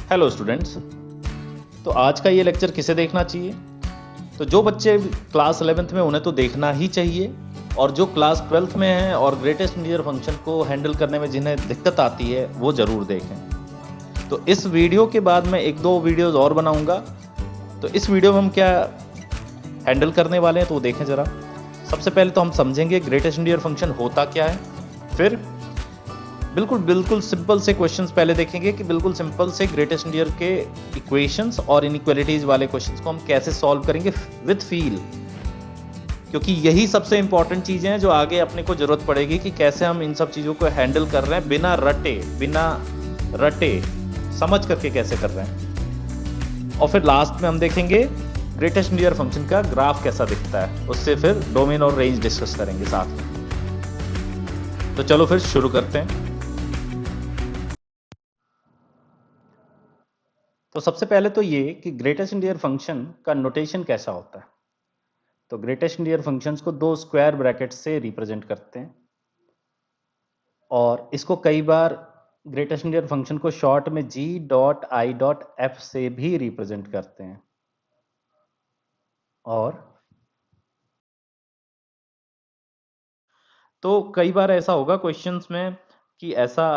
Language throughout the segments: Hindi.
Hello students. तो आज का ये लेक्चर किसे देखना चाहिए? तो जो बच्चे क्लास 11th में उन्हें तो देखना ही चाहिए, और जो क्लास 12th में हैं और ग्रेटेस्ट इंटीजर फंक्शन को हैंडल करने में जिन्हें दिक्कत आती है वो ज़रूर देखें। तो इस वीडियो के बाद मैं एक दो वीडियोस और बनाऊंगा। तो इस वीडियो में हम क्या हैंडल करने वाले हैं तो वो देखें ज़रा। सबसे पहले तो हम समझेंगे ग्रेटेस्ट इंटीजर फंक्शन होता क्या है, फिर बिल्कुल सिंपल से क्वेश्चंस पहले देखेंगे कि बिल्कुल सिंपल से ग्रेटेस्ट इंटीजर के इक्वेशंस और इनइक्वालिटीज वाले क्वेश्चंस को हम कैसे सॉल्व करेंगे विद फील, क्योंकि यही सबसे इंपॉर्टेंट चीजें हैं जो आगे अपने को जरूरत पड़ेगी कि कैसे हम इन सब चीजों को हैंडल कर रहे हैं बिना रटे समझ करके कैसे कर रहे हैं। और फिर लास्ट में हम देखेंगे ग्रेटेस्ट इंटीजर फंक्शन का ग्राफ कैसा दिखता है, उससे फिर डोमेन और रेंज डिस्कस करेंगे साथ में। तो चलो फिर शुरू करते हैं। तो सबसे पहले तो ये कि ग्रेटेस्ट इंटीजर फंक्शन का नोटेशन कैसा होता है। तो ग्रेटेस्ट इंटीजर फंक्शंस को दो स्क्वायर ब्रैकेट से रिप्रेजेंट करते हैं, और इसको कई बार ग्रेटेस्ट इंटीजर फंक्शन को शॉर्ट में g.i.f से भी रिप्रेजेंट करते हैं। और तो कई बार ऐसा होगा क्वेश्चंस में कि ऐसा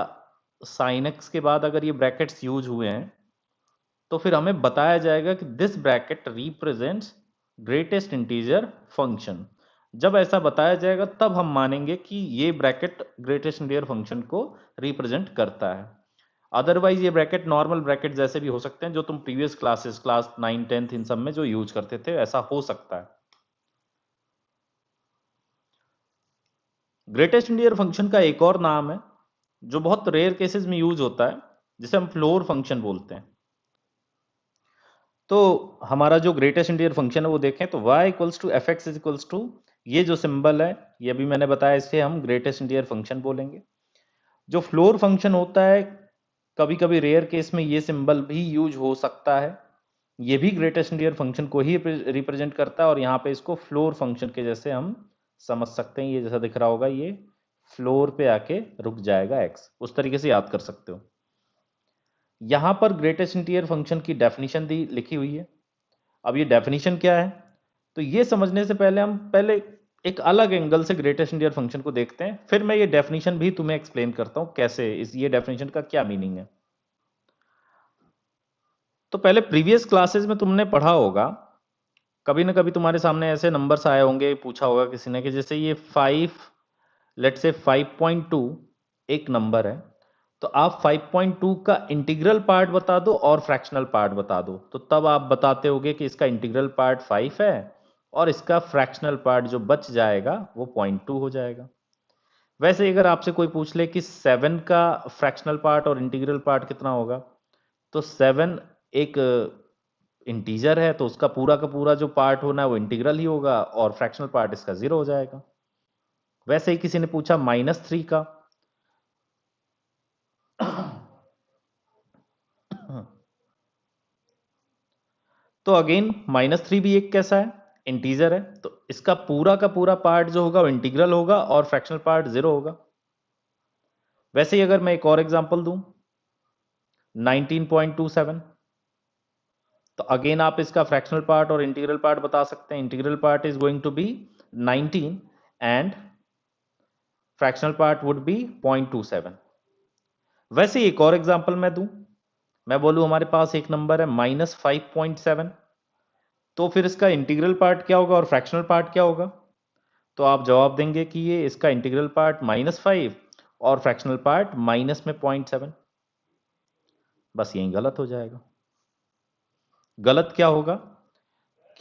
साइन एक्स के बाद अगर ये ब्रैकेट्स यूज हुए हैं तो फिर हमें बताया जाएगा कि this bracket represents greatest integer function. जब ऐसा बताया जाएगा तब हम मानेंगे कि ये ब्रैकेट ग्रेटेस्ट इंटीजर फंक्शन को रिप्रेजेंट करता है। अदरवाइज ये ब्रैकेट नॉर्मल ब्रैकेट जैसे भी हो सकते हैं जो तुम प्रीवियस क्लासेस क्लास 9 10th इन सब में जो यूज करते थे, ऐसा हो सकता है। ग्रेटेस्ट इंटीजर फंक्शन का एक और नाम है जो बहुत रेयर केसेस में यूज होता है, जिसे हम फ्लोर फंक्शन बोलते हैं। तो हमारा जो ग्रेटेस्ट इंटीजर फंक्शन है वो देखें तो y equals to F X is equals to, ये जो सिंबल है ये भी मैंने बताया, इसे हम ग्रेटेस्ट इंटीजर फंक्शन बोलेंगे। जो फ्लोर फंक्शन होता है कभी कभी रेयर केस में ये सिंबल भी यूज हो सकता है, ये भी ग्रेटेस्ट इंटीजर फंक्शन को ही रिप्रेजेंट करता है, और यहाँ पे इसको फ्लोर फंक्शन के जैसे हम समझ सकते हैं। ये जैसा दिख रहा होगा ये फ्लोर पे आके रुक जाएगा x, उस तरीके से याद कर सकते हो। यहां पर ग्रेटेस्ट इंटीजर फंक्शन की डेफिनेशन दी लिखी हुई है। अब ये डेफिनेशन क्या है, तो ये समझने से पहले हम एक अलग एंगल से ग्रेटेस्ट इंटीजर फंक्शन को देखते हैं, फिर मैं ये डेफिनेशन भी तुम्हें एक्सप्लेन करता हूं कैसे इस ये डेफिनेशन का क्या मीनिंग है। तो पहले प्रीवियस क्लासेस में तुमने पढ़ा होगा, कभी ना कभी तुम्हारे सामने ऐसे नंबर्स आए होंगे, पूछा होगा किसी ने कि जैसे ये 5, लेट से 5.2 एक नंबर है, तो आप 5.2 का इंटीग्रल पार्ट बता दो और फ्रैक्शनल पार्ट बता दो, तो तब आप बताते होगे कि इसका इंटीग्रल पार्ट 5 है और इसका फ्रैक्शनल पार्ट जो बच जाएगा वो 0.2 हो जाएगा। वैसे अगर आपसे कोई पूछ ले कि 7 का फ्रैक्शनल पार्ट और इंटीग्रल पार्ट कितना होगा, तो 7 एक इंटीजर है तो उसका पूरा का पूरा जो पार्ट होना है वो इंटीग्रल ही होगा, और फ्रैक्शनल पार्ट इसका 0 हो जाएगा। वैसे ही किसी ने पूछा -3 का, तो अगेन -3 भी एक कैसा है, इंटीजर है, तो इसका पूरा का पूरा पार्ट जो होगा वो इंटीग्रल होगा और फ्रैक्शनल पार्ट 0 होगा। वैसे ही अगर मैं एक और एग्जांपल दूं 19.27, तो अगेन आप इसका फ्रैक्शनल पार्ट और इंटीग्रल पार्ट बता सकते हैं। Integral part is going to be 19 and fractional part would be 0.27। वैसे एक और एग्जांपल मैं दूं, मैं बोलूं हमारे पास एक नंबर है -5.7, तो फिर इसका इंटीग्रल पार्ट क्या होगा और फ्रैक्शनल पार्ट क्या होगा, तो आप जवाब देंगे कि ये इसका इंटीग्रल पार्ट -5 और फ्रैक्शनल पार्ट माइनस में 0.7। बस यही गलत हो जाएगा। गलत क्या होगा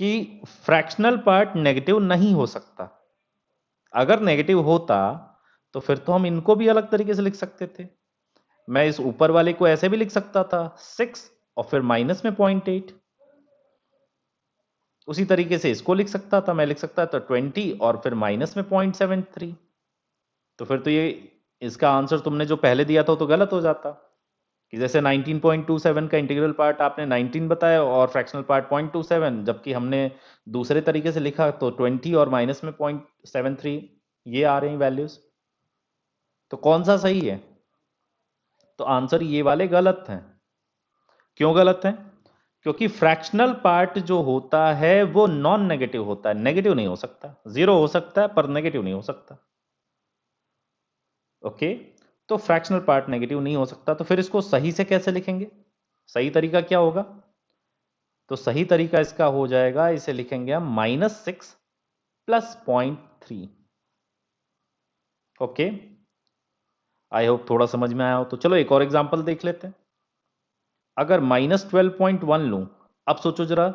कि फ्रैक्शनल पार्ट नेगेटिव नहीं हो सकता। अगर नेगेटिव होता तो फिर तो हम इनको भी अलग तरीके से लिख सकते थे। मैं इस ऊपर वाले को ऐसे भी लिख सकता था 6 और फिर माइनस में 0.8। उसी तरीके से इसको लिख सकता था, मैं लिख सकता था 20 और फिर माइनस में 0.73। तो फिर तो ये इसका आंसर तुमने जो पहले दिया था तो गलत हो जाता कि जैसे 19.27 का इंटीग्रल पार्ट आपने 19 बताया और फ्रैक्शनल पार्ट 0.27, जबकि हमने दूसरे तरीके से लिखा तो 20 और माइनस में 0.73 ये आ रही वैल्यूज। तो कौन सा सही है, तो आंसर ये वाले गलत हैं, क्यों गलत है? क्योंकि फ्रैक्शनल पार्ट जो होता है वो नॉन नेगेटिव होता है, नेगेटिव नहीं हो सकता। जीरो हो सकता है पर नेगेटिव नहीं हो सकता। ओके, तो फ्रैक्शनल पार्ट नेगेटिव नहीं हो सकता, तो फिर इसको सही से कैसे लिखेंगे? सही तरीका क्या होगा? तो सही तरीका इसका हो जाएगा, इसे लिखेंगे हम -6 + 0.3। ओके, आई होप थोड़ा समझ में आया हो। तो चलो एक और एग्जांपल देख लेते हैं। अगर -12.1 लूं, अब सोचो जरा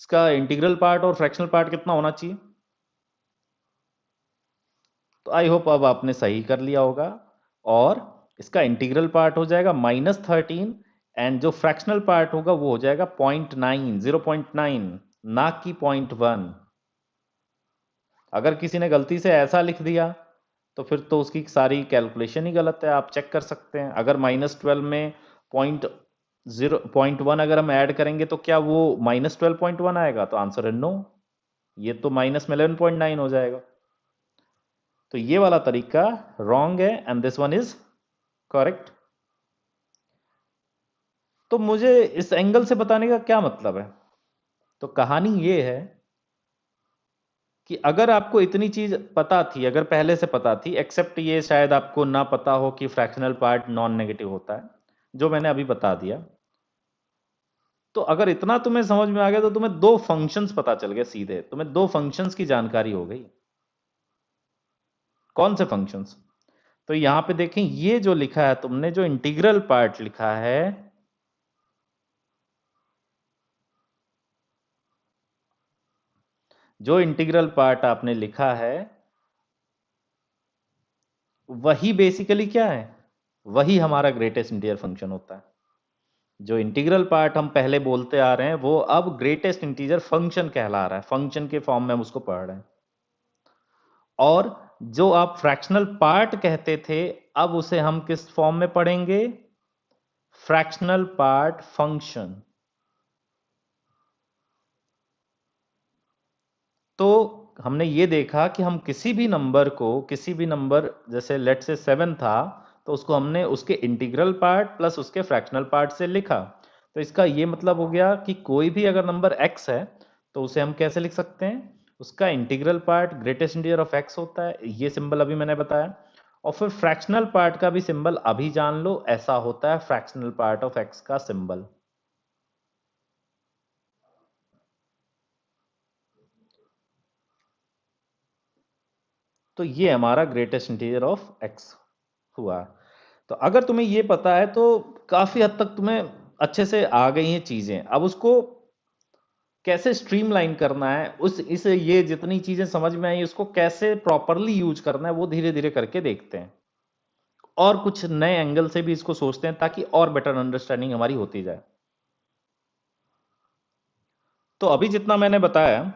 इसका इंटीग्रल पार्ट और फ्रैक्शनल पार्ट कितना होना चाहिए। तो आई होप अब आपने सही कर लिया होगा, और इसका इंटीग्रल पार्ट हो जाएगा -13 एंड जो फ्रैक्शनल पार्ट होगा वो हो जाएगा 0.9, 0.9, ना कि 0.1। अगर किसी ने गलती से ऐसा लिख दिया तो फिर तो उसकी सारी कैलकुलेशन ही गलत है। आप चेक कर सकते हैं, अगर -12 में 0.1 अगर हम ऐड करेंगे तो क्या वो -12.1 आएगा? तो आंसर है नो, ये तो -11.9 हो जाएगा। तो ये वाला तरीका रॉन्ग है and this one is correct. तो मुझे इस एंगल से बताने का क्या मतलब है? तो कहानी ये है कि अगर आपको इतनी चीज पता थी, अगर पहले से पता थी, एक्सेप्ट ये शायद आपको ना पता हो कि फ्रैक्शनल पार्ट नॉन नेगेटिव होता है, जो मैंने अभी बता दिया, तो अगर इतना तुम्हें समझ में आ गया तो तुम्हें दो फंक्शंस पता चल गए, सीधे तुम्हें दो फंक्शंस की जानकारी हो गई। कौन से फंक्शंस? तो यहां पे देखें, ये जो लिखा है तुमने, जो इंटीग्रल पार्ट लिखा है, जो इंटीग्रल पार्ट आपने लिखा है वही बेसिकली क्या है? वही हमारा ग्रेटेस्ट इंटीजर फंक्शन होता है। जो इंटीग्रल पार्ट हम पहले बोलते आ रहे हैं वो अब ग्रेटेस्ट इंटीजर फंक्शन कहला रहा है, फंक्शन के फॉर्म में हम उसको पढ़ रहे हैं। और जो आप फ्रैक्शनल पार्ट कहते थे, अब उसे हम किस फॉर्म में पढ़ेंगे? Fractional part function. तो हमने ये देखा कि हम किसी भी नंबर को, किसी भी नंबर जैसे लेट से 7 था, तो उसको हमने उसके इंटीग्रल पार्ट प्लस उसके फ्रैक्शनल पार्ट से लिखा। तो इसका ये मतलब हो गया कि कोई भी अगर नंबर x है तो उसे हम कैसे लिख सकते हैं? उसका integral part greatest integer of x होता है, ये सिंबल अभी मैंने बताया। और फिर फ्रैक्शनल पार्ट का भी सिंबल अभी जान लो, ऐसा होता है फ्रैक्शनल पार्ट ऑफ x का सिंबल। तो ये हमारा ग्रेटेस्ट इंटीजर ऑफ x हुआ। तो अगर तुम्हें ये पता है तो काफी हद तक तुम्हें अच्छे से आ गई हैं चीजें। अब उसको कैसे स्ट्रीमलाइन करना है, उस इस ये जितनी चीजें समझ में आई उसको कैसे प्रॉपरली यूज करना है, वो धीरे धीरे करके देखते हैं, और कुछ नए एंगल से भी इसको सोचते हैं ताकि और बेटर अंडरस्टैंडिंग हमारी होती जाए। तो अभी जितना मैंने बताया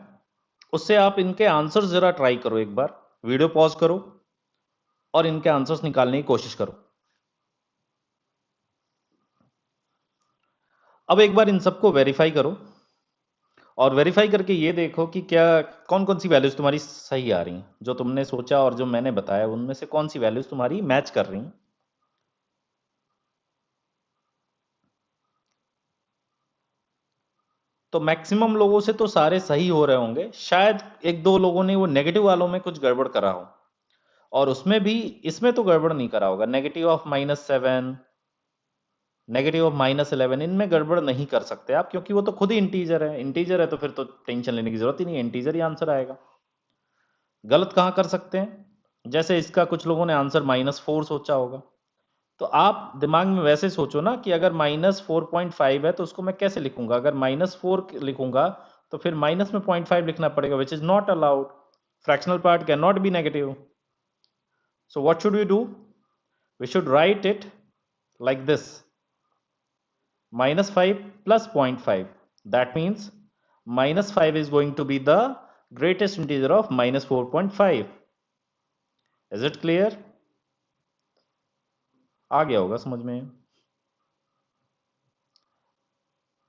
उससे आप इनके आंसर्स जरा ट्राई करो, एक बार वीडियो पॉज करो और इनके आंसर्स निकालने की कोशिश करो। अब एक बार इन सबको वेरीफाई करो और वेरीफाई करके ये देखो कि क्या कौन कौन सी वैल्यूज तुम्हारी सही आ रही हैं, जो तुमने सोचा और जो मैंने बताया उनमें से कौन सी वैल्यूज तुम्हारी मैच कर रही हैं। तो मैक्सिमम लोगों से तो सारे सही हो रहे होंगे, शायद एक दो लोगों ने वो नेगेटिव वालों में कुछ गड़बड़ करा हो, और उसमें भी इसमें तो गड़बड़ नहीं करा होगा। नेगेटिव ऑफ -7, नेगेटिव ऑफ -11, इनमें गड़बड़ नहीं कर सकते आप, क्योंकि वो तो खुद ही इंटीजर है। इंटीजर है तो फिर तो टेंशन लेने की जरूरत ही नहीं है, इंटीजर ही आंसर आएगा। गलत कहाँ कर सकते हैं? जैसे इसका कुछ लोगों ने आंसर -4 सोचा होगा, तो आप दिमाग में वैसे सोचो ना कि अगर -4.5 है तो उसको मैं कैसे लिखूंगा? अगर -4 लिखूंगा तो फिर माइनस में 0.5 लिखना पड़ेगा, which is not allowed. Fractional part can not be negative. So what should we do? We should write it like this, -5 plus 0.5. That means -5 is going to be the greatest integer of -4.5. Is it clear? आ गया होगा समझ में।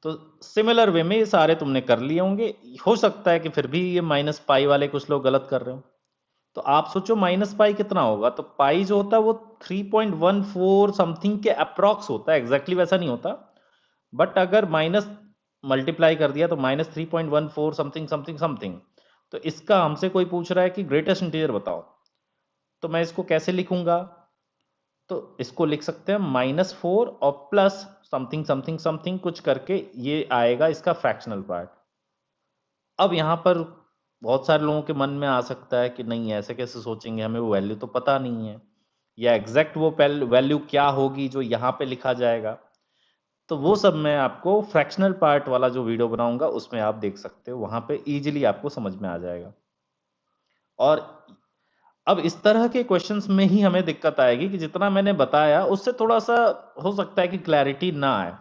तो सिमिलर वे में ये सारे तुमने कर लिए होंगे। हो सकता है कि फिर भी ये -पाई वाले कुछ लोग गलत कर रहे हो। तो आप सोचो -पाई कितना होगा? तो पाई जो होता है वो 3.14 समथिंग के अप्रॉक्स होता है, एग्जैक्टली वैसा नहीं होता, बट अगर माइनस मल्टीप्लाई कर दिया तो -3.14 समथिंग समथिंग समथिंग, तो इसका हमसे कोई पूछ रहा है कि ग्रेटेस्ट इंटीजर बताओ, तो मैं इसको कैसे लिखूंगा? तो इसको लिख सकते हैं -4 और प्लस समथिंग समथिंग समथिंग कुछ करके, ये आएगा इसका फ्रैक्शनल पार्ट। अब यहाँ पर बहुत सारे लोगों के मन में आ सकता है कि नहीं ऐसे कैसे सोचेंगे, हमें वो वैल्यू तो पता नहीं है, या एग्जैक्ट वो वैल्यू क्या होगी जो यहाँ पे लिखा जाएगा। तो वो सब मैं आपको फ्रैक्शनल पार्ट वाला जो वीडियो बनाऊंगा उसमें आप देख सकते हो, वहां पे इजीली आपको समझ में आ जाएगा। और अब इस तरह के क्वेश्चंस में ही हमें दिक्कत आएगी कि जितना मैंने बताया उससे थोड़ा सा हो सकता है कि क्लैरिटी ना आए।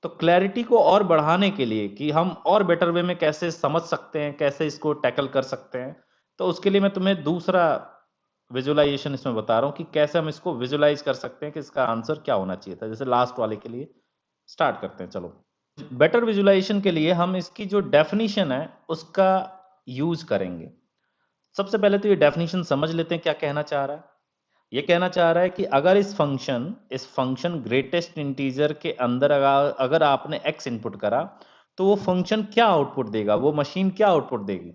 तो क्लैरिटी को और बढ़ाने के लिए कि हम और बेटर वे में कैसे समझ सकते हैं, कैसे इसको टैकल कर सकते हैं, तो उसके लिए मैं तुम्हें दूसरा विजुअलाइजेशन इसमें बता रहा हूं कि कैसे हम इसको विजुअलाइज कर सकते हैं कि इसका आंसर क्या होना चाहिए था। जैसे लास्ट वाले के लिए स्टार्ट करते हैं, चलो। बेटर विजुअलाइजेशन के लिए हम इसकी जो डेफिनेशन है उसका यूज करेंगे। सबसे पहले तो ये डेफिनेशन समझ लेते हैं क्या कहना चाह रहा है। ये कहना चाह रहा है कि अगर इस फंक्शन ग्रेटेस्ट इंटीजर के अंदर अगर आपने x इनपुट करा तो वो फंक्शन क्या आउटपुट देगा, वो मशीन क्या आउटपुट देगी?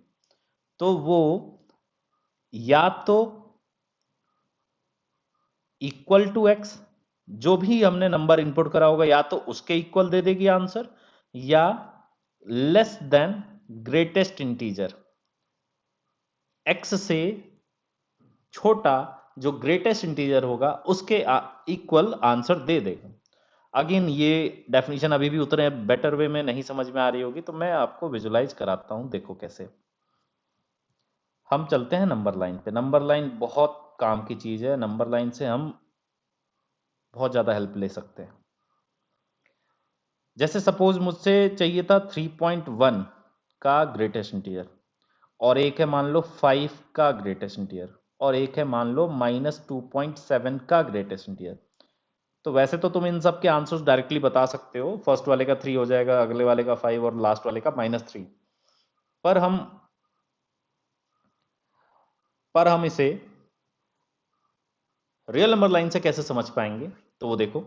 तो वो या तो इक्वल टू x, जो भी हमने नंबर इनपुट करा होगा या तो उसके इक्वल दे देगी आंसर, या less than greatest integer, x से छोटा जो ग्रेटेस्ट इंटीजर होगा उसके इक्वल आंसर दे देगा। अगेन ये डेफिनेशन अभी भी उतने बेटर वे में नहीं समझ में आ रही होगी, तो मैं आपको विजुलाइज कराता हूं, देखो कैसे। हम चलते हैं नंबर लाइन पे। नंबर लाइन बहुत काम की चीज है, नंबर लाइन से हम बहुत ज्यादा हेल्प ले सकते हैं। जैसे सपोज मुझसे चाहिए था 3.1 का ग्रेटेस्ट इंटीजर, और एक है मान लो 5 का ग्रेटेस्ट इंटीजर, और एक है मान लो -2.7 का ग्रेटेस्ट इंटीजर। तो वैसे तो तुम इन सब के आंसर्स डायरेक्टली बता सकते हो, फर्स्ट वाले का 3 हो जाएगा, अगले वाले का 5 और लास्ट वाले का -3। पर हम इसे रियल नंबर लाइन से कैसे समझ पाएंगे, तो वो देखो।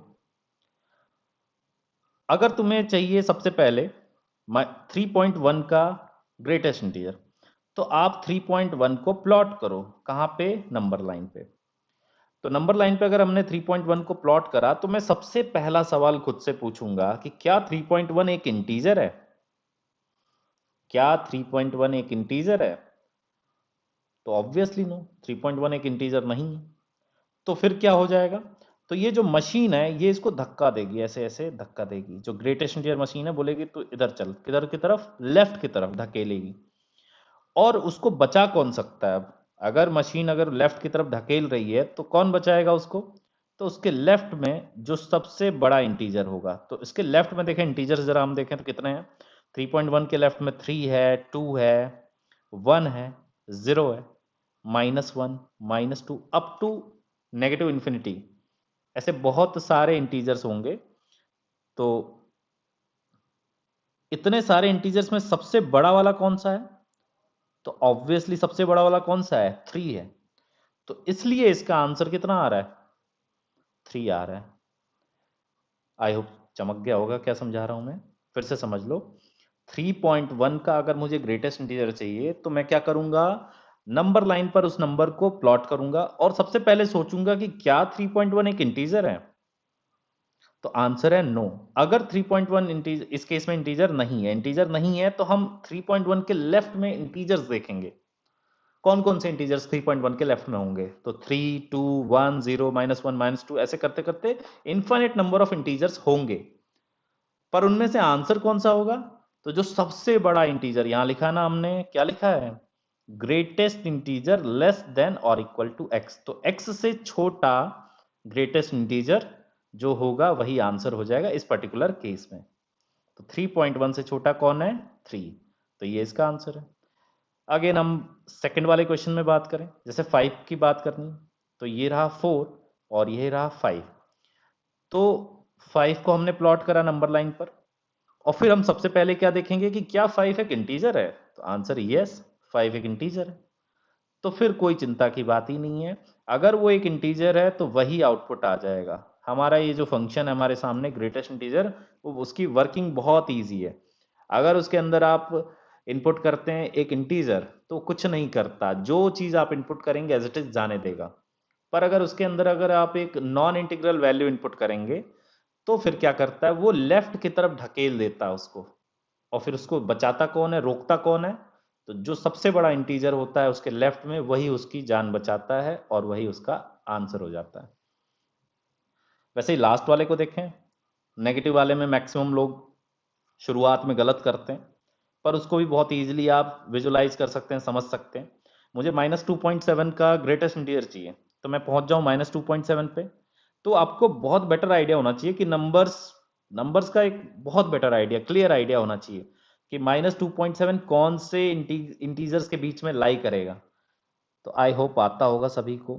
अगर तुम्हें चाहिए सबसे पहले 3.1 का ग्रेटेस्ट इंटीजर, तो आप 3.1 को प्लॉट करो कहां पे? नंबर लाइन पे। तो नंबर लाइन पे अगर हमने 3.1 को प्लॉट करा तो मैं सबसे पहला सवाल खुद से पूछूंगा कि क्या 3.1 एक इंटीजर है? क्या 3.1 एक इंटीजर है? तो ऑब्वियसली नो, 3.1 एक इंटीजर नहीं है। तो फिर क्या हो जाएगा? तो ये जो मशीन है ये इसको धक्का देगी, ऐसे ऐसे धक्का देगी। जो ग्रेटेस्ट इंटीजर मशीन है बोलेगी तो इधर चल, किधर की तरफ? लेफ्ट की तरफ धकेलेगी। और उसको बचा कौन सकता है? अब अगर मशीन अगर लेफ्ट की तरफ धकेल रही है तो कौन बचाएगा उसको? तो उसके लेफ्ट में जो सबसे बड़ा इंटीजर होगा, तो इसके लेफ्ट में देखें इंटीजर जरा हम देखें तो कितने हैं। 3.1 के लेफ्ट में 3 है, 2 है, 1 है, 0 है, -1, -2 अप टू नेगेटिव इन्फिनिटी। ऐसे बहुत सारे इंटीजर्स होंगे। तो इतने सारे इंटीजर्स में सबसे बड़ा वाला कौन सा है? तो ऑब्वियसली सबसे बड़ा वाला कौन सा है? 3 है। तो इसलिए इसका आंसर कितना आ रहा है? 3 आ रहा है। आई होप चमक गया होगा क्या समझा रहा हूं मैं। फिर से समझ लो। 3.1 का अगर मुझे ग्रेटेस्ट इंटीजर चाहिए तो मैं क्या करूंगा? नंबर लाइन पर उस नंबर को प्लॉट करूंगा और सबसे पहले सोचूंगा कि क्या 3.1 एक इंटीजर है? तो आंसर है नो। अगर 3.1 इंटीजर, इस केस में इंटीजर नहीं है, तो हम 3.1 के लेफ्ट में इंटीजर्स देखेंगे। कौन कौन से इंटीजर्स 3.1 के लेफ्ट में होंगे? तो 3, 2, 1, 0, -1, -2 ऐसे करते करते इनफाइनाइट नंबर ऑफ इंटीजर्स होंगे। पर उनमें से आंसर कौन सा होगा? तो जो सबसे बड़ा इंटीजर, यहां लिखा ना हमने, क्या लिखा है? ग्रेटेस्ट इंटीजर लेस देन और इक्वल टू एक्स। तो एक्स से छोटा ग्रेटेस्ट इंटीजर जो होगा वही आंसर हो जाएगा इस पर्टिकुलर केस में। तो 3.1 से छोटा कौन है? 3। तो ये इसका आंसर है। अगेन हम सेकंड वाले क्वेश्चन में बात करें, जैसे 5 की बात करनी, तो ये रहा 4 और ये रहा 5। तो 5 को हमने प्लॉट करा नंबर लाइन पर, और फिर हम सबसे पहले क्या देखेंगे कि क्या 5 एक इंटीजर है? तो आंसर यस, 5 एक इंटीजर है। तो फिर कोई चिंता की बात ही नहीं है। अगर वो एक इंटीजर है तो वही आउटपुट आ जाएगा। हमारा ये जो फंक्शन है हमारे सामने ग्रेटेस्ट इंटीजर, वो उसकी वर्किंग बहुत ईजी है। अगर उसके अंदर आप इनपुट करते हैं एक इंटीजर तो कुछ नहीं करता, जो चीज आप इनपुट करेंगे एज इट इज जाने देगा। पर अगर उसके अंदर अगर आप एक नॉन इंटीग्रल वैल्यू इनपुट करेंगे तो फिर क्या करता है, वो लेफ्ट की तरफ ढकेल देता है उसको। और फिर उसको बचाता कौन है, रोकता कौन है? तो जो सबसे बड़ा इंटीजर होता है उसके लेफ्ट में, वही उसकी जान बचाता है और वही उसका आंसर हो जाता है। वैसे ही लास्ट वाले को देखें, नेगेटिव वाले में मैक्सिमम लोग शुरुआत में गलत करते हैं, पर उसको भी बहुत इजीली आप विजुलाइज कर सकते हैं, समझ सकते हैं। मुझे -2.7 का ग्रेटेस्ट इंटीजर चाहिए, तो मैं पहुंच जाऊं -2.7 पे। तो आपको बहुत बेटर आइडिया होना चाहिए कि नंबर्स का एक बहुत बेटर आइडिया, क्लियर आइडिया होना चाहिए कि -2.7 कौन से इंटीजर्स के बीच में लाई करेगा। तो आई होप आता होगा सभी को।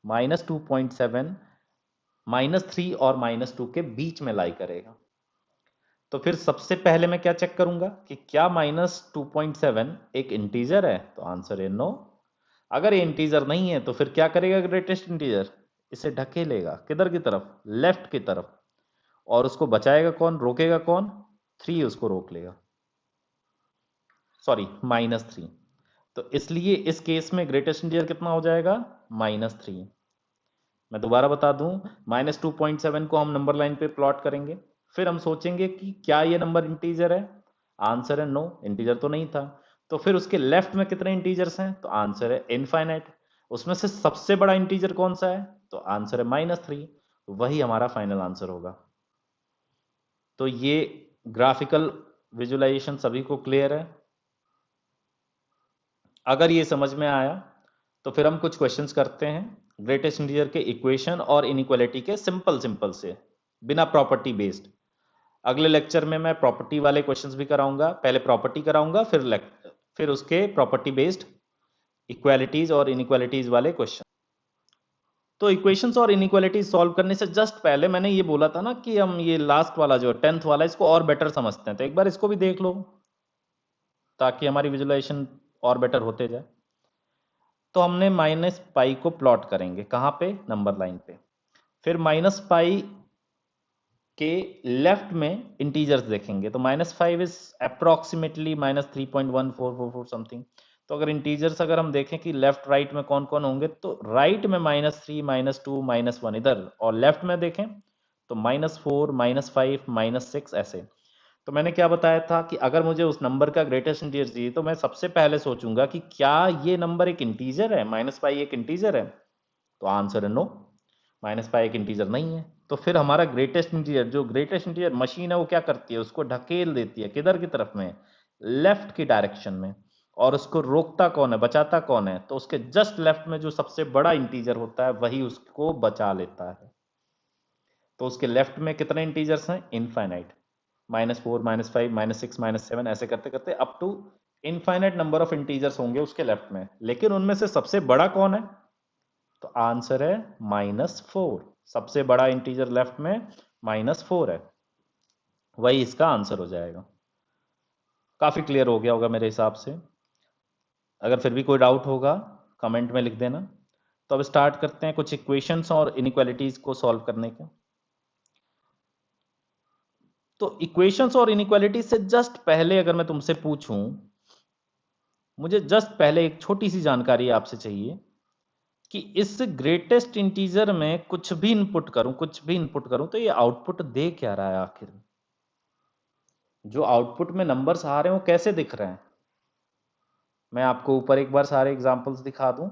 -2.7 -3 और -2 के बीच में लाई करेगा। तो फिर सबसे पहले मैं क्या चेक करूंगा कि क्या -2.7 एक इंटीजर है, तो आंसर है नो। अगर ये इंटीजर नहीं है तो फिर क्या करेगा ग्रेटेस्ट इंटीजर, इसे ढकेलेगा किधर की तरफ, लेफ्ट की तरफ। और उसको बचाएगा कौन, रोकेगा कौन, 3 उसको रोक लेगा, सॉरी -3। तो इसलिए इस केस में ग्रेटेस्ट इंटीजर कितना हो जाएगा, -3। मैं दोबारा बता दूं, -2.7 को हम नंबर लाइन पे प्लॉट करेंगे, फिर हम सोचेंगे कि क्या ये नंबर इंटीजर है, आंसर है नो, इंटीजर तो नहीं था। तो फिर उसके लेफ्ट में कितने इंटीजर्स हैं, तो आंसर है इनफाइनाइट। उसमें से सबसे बड़ा इंटीजर कौन सा है, तो आंसर है -3। वही हमारा फाइनल आंसर होगा। तो ये ग्राफिकल विजुलाइजेशन सभी को क्लियर है? अगर ये समझ में आया तो फिर हम कुछ क्वेश्चंस करते हैं ग्रेटेस्ट इंटीजर के इक्वेशन और इनइक्वालिटी के, सिंपल से, बिना प्रॉपर्टी बेस्ड। अगले लेक्चर में मैं प्रॉपर्टी वाले क्वेश्चंस भी कराऊंगा, पहले प्रॉपर्टी कराऊंगा, फिर उसके प्रॉपर्टी बेस्ड इक्वालिटीज और इनइक्वालिटीज वाले क्वेश्चन। तो इक्वेशंस और इनइक्वालिटीज सॉल्व करने से जस्ट पहले मैंने ये बोला था ना कि हम ये लास्ट वाला जो 10th वाला, इसको और बेटर समझते हैं, तो एक बार इसको भी देख लो ताकि हमारी विजुलाइजेशन और बेटर होते जाए। तो हमने -पाई को प्लॉट करेंगे कहाँ पे, नंबर लाइन पे। फिर -पाई के लेफ्ट में इंटीजर्स देखेंगे, तो -5 इज अप्रोक्सीमेटली -3.1444 समथिंग। तो अगर इंटीजर्स अगर हम देखें कि लेफ्ट राइट में कौन कौन होंगे, तो राइट में -3 -2 -1 इधर, और लेफ्ट में देखें तो -4 -5 -6 ऐसे। तो मैंने क्या बताया था कि अगर मुझे उस नंबर का ग्रेटेस्ट इंटीजर चाहिए तो मैं सबसे पहले सोचूंगा कि क्या ये नंबर एक इंटीजर है, -पाई एक इंटीजर है, तो आंसर है नो, -पाई एक इंटीजर नहीं है। तो फिर हमारा ग्रेटेस्ट इंटीजर, जो ग्रेटेस्ट इंटीजर मशीन है वो क्या करती है, उसको ढकेल देती है किधर की तरफ में, लेफ्ट की डायरेक्शन में। और उसको रोकता कौन है, बचाता कौन है, तो उसके जस्ट लेफ्ट में जो सबसे बड़ा इंटीजर होता है वही उसको बचा लेता है। तो उसके लेफ्ट में कितने इंटीजर्स हैं, इनफाइनाइट, -4 -5 -6 -7 ऐसे करते करते up to infinite number of integers होंगे उसके लेफ्ट में। लेकिन उनमें से सबसे बड़ा कौन है, तो आंसर है -4। सबसे बड़ा इंटीजर लेफ्ट में -4 है, वही इसका आंसर हो जाएगा। काफी क्लियर हो गया होगा मेरे हिसाब से। अगर फिर भी कोई डाउट होगा कमेंट में लिख देना। तो अब स्टार्ट करते हैं कुछ इक्वेशंस और इनइक्वालिटीज को सॉल्व करने के। तो इक्वेशंस और इनइक्वालिटीज से जस्ट पहले अगर मैं तुमसे पूछूं, मुझे जस्ट पहले एक छोटी सी जानकारी आपसे चाहिए कि इस ग्रेटेस्ट इंटीजर में कुछ भी इनपुट करूं तो ये आउटपुट दे क्या रहा है आखिर। जो आउटपुट में नंबर्स आ रहे हैं वो कैसे दिख रहे हैं, मैं आपको ऊपर एक बार सारे एग्जांपल्स दिखा दूं।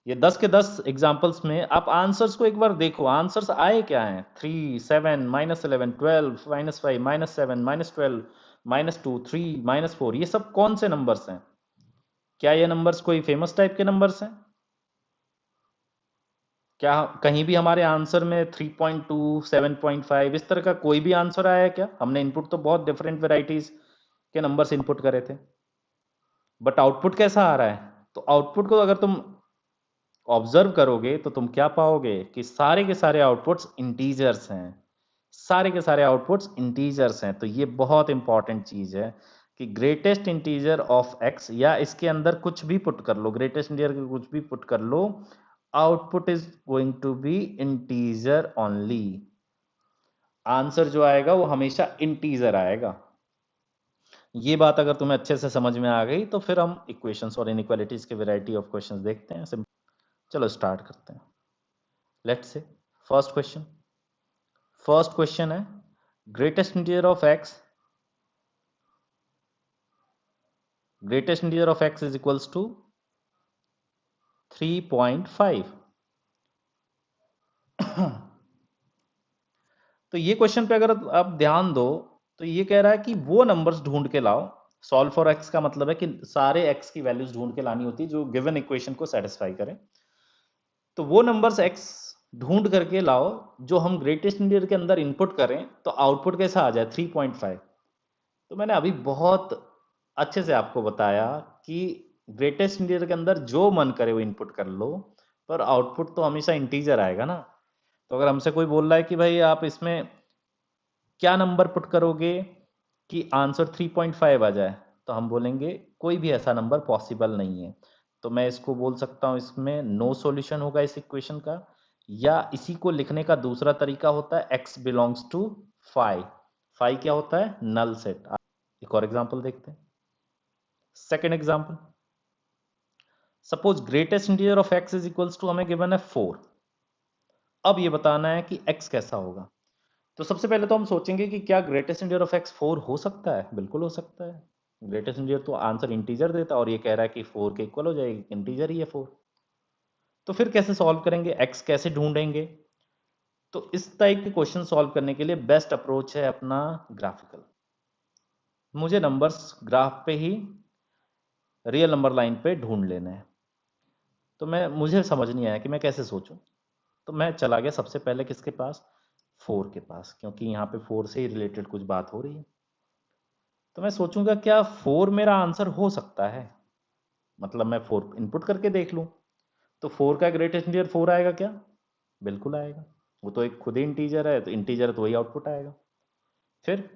ये 10 के 10 एग्जांपल्स में आप आंसर्स को एक बार देखो, आंसर्स आए क्या हैं, 3 7 -11 12 -5 -7 -12 -2 3 -4, ये सब कौन से नंबर्स हैं? क्या ये नंबर्स कोई फेमस टाइप के नंबर्स हैं? क्या कहीं भी हमारे आंसर में 3.2 7.5 इस तरह का कोई भी आंसर आया है क्या? हमने इनपुट तो बहुत डिफरेंट वेराइटीज के नंबर्स इनपुट करे थे, बट आउटपुट कैसा आ रहा है? तो आउटपुट को अगर तुम ऑब्जर्व करोगे तो तुम क्या पाओगे कि सारे के सारे आउटपुट्स इंटीजर्स हैं, सारे के सारे आउटपुट्स इंटीजर्स हैं। तो ये बहुत इंपॉर्टेंट चीज है कि ग्रेटेस्ट इंटीजर ऑफ एक्स, या इसके अंदर कुछ भी पुट कर लो, ग्रेटेस्ट इंटीजर कुछ भी पुट कर लो, output is going to be integer only. Answer जो आएगा वो हमेशा इंटीजर आएगा। ये बात अगर तुम्हें अच्छे से समझ में आ गई तो फिर हम इक्वेशंस और इनइक्वालिटीज के वैरायटी ऑफ क्वेश्चंस देखते हैं। चलो स्टार्ट करते हैं। लेट्स से फर्स्ट क्वेश्चन है greatest integer of x is equals to 3.5। तो ये क्वेश्चन पे अगर आप ध्यान दो तो ये कह रहा है कि वो नंबर्स ढूंढ के लाओ। सॉल्व फॉर x का मतलब है कि सारे x की वैल्यूज ढूंढ के लानी होती है जो गिवन इक्वेशन को सेटिस्फाई करे। तो वो नंबर्स x ढूंढ करके लाओ जो हम ग्रेटेस्ट इंटीजर के अंदर इनपुट करें तो आउटपुट कैसा आ जाए 3.5। तो मैंने अभी बहुत अच्छे से आपको बताया कि ग्रेटेस्ट इंटीजर के अंदर जो मन करे वो इनपुट कर लो, पर आउटपुट तो हमेशा इंटीजर आएगा ना। तो अगर हमसे कोई बोल रहा है कि भाई आप इसमें क्या नंबर पुट करोगे कि आंसर 3.5 आ जाए, तो हम बोलेंगे कोई भी ऐसा नंबर पॉसिबल नहीं है। तो मैं इसको बोल सकता हूँ इसमें नो सॉल्यूशन होगा इस इक्वेशन का, या इसी को लिखने का दूसरा तरीका होता है x बिलोंग्स टू 5। 5 क्या होता है? Null set. एक और एग्जांपल देखते हैं। Second example, suppose greatest integer of x is equals to हमें गिवन है 4। अब ये बताना है कि x कैसा होगा। तो सबसे पहले तो हम सोचेंगे कि क्या ग्रेटेस्ट इंटीजर ऑफ x 4 हो सकता है? बिल्कुल हो सकता है। ग्रेटेस्ट इंटीजर तो आंसर इंटीजर देता है और ये कह रहा है कि 4 के इक्वल हो जाएगी, इंटीजर ही है 4। तो फिर कैसे सॉल्व करेंगे, x कैसे ढूंढेंगे? तो इस टाइप के क्वेश्चन सॉल्व करने के लिए बेस्ट अप्रोच है अपना ग्राफिकल। मुझे नंबर्स ग्राफ पे ही रियल नंबर लाइन पे ढूंढ लेने हैं। तो मुझे समझ नहीं आया कि मैं कैसे सोचूं। तो मैं चला गया सबसे पहले किसके पास? 4 के पास, क्योंकि यहाँ पे 4 से ही रिलेटेड कुछ बात हो रही है। तो मैं सोचूंगा क्या 4 मेरा आंसर हो सकता है? मतलब मैं 4 इनपुट करके देख लूं तो 4 का ग्रेटेस्ट इंटीजर 4 आएगा क्या? बिल्कुल आएगा। वो तो एक खुद ही इंटीजर है, तो इंटीजर है तो वही आउटपुट आएगा। फिर